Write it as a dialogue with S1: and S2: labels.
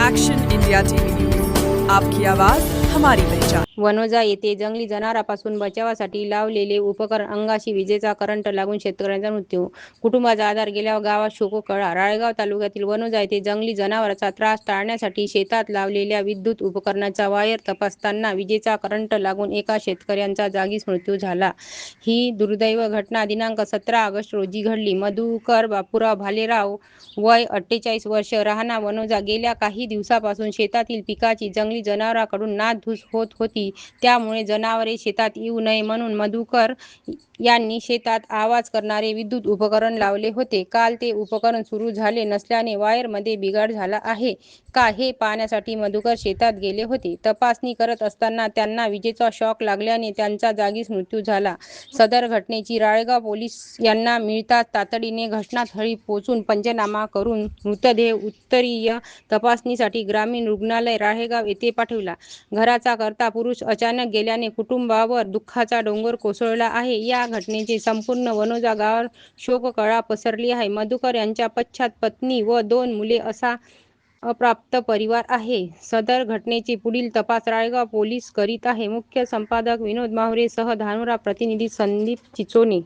S1: Action India TV news, आपकी आवाज हमारी पहचान।
S2: वनोजा येथे जंगली जनावरांपासून बचावासाठी लावलेले उपकरण अंगाशी विजेचा करंट लागून शेतकऱ्यांचा मृत्यू, कुटुंबाचा आधार गेल्यावर गावात शोककळा। राळेगाव तालुक्यातील वनोजा येथे जंगली जनावरांचा त्रास टाळण्यासाठी शेतात लावलेल्या विद्युत उपकरणाचा वायर तपासताना विजेचा करंट लागून एका शेतकऱ्याचा जागीच मृत्यू झाला। ही दुर्दैवी घटना दिनांक 17 ऑगस्ट रोजी घडली। मधुकर बापूराव भालेराव, वय 48 वर्ष, राहणार वनोजा, गेल्या काही दिवसापासून शेतातील पिकाची जंगली जनावरांकडून नासधूस होत होती। त्यामुळे जनावरे शेतात येऊ नये म्हणून मधुकर यांनी शेतात आवाज करणारे विद्युत उपकरण लावले होते। काल ते उपकरण सुरू झाले नसल्याने वायरमध्ये बिघाड झाला आहे का हे पाहण्यासाठी मधुकर शेतात गेले होते। तपासणी करत असताना त्यांना विजेचा शॉक लागल्याने त्यांचा जागीच मृत्यू झाला। सदर घटनेची राळेगाव पोलीस यांना मिळताच तातडीने घटनास्थळी पोहोचून पंचनामा करून मृतदेह उत्तरीय तपासणीसाठी ग्रामीण रुग्णालय राळेगाव येथे पाठविला। घराचा कर्ता पुरुष अचानक गेल्याने कुटुंबावर दुःखाचा डोंगर कोसळला आहे। या घटनेचे संपूर्ण वनोजा गावात शोककळा पसरली आहे। मधुकर यांच्या पश्चात पत्नी व 2 मुले असा अप्राप्त परिवार आहे। सदर घटनेचे पुढील तपास राळेगाव पोलीस करीत आहे। मुख्य संपादक विनोद माहुरे सह धानोरा प्रतिनिधी संदीप चिचोने।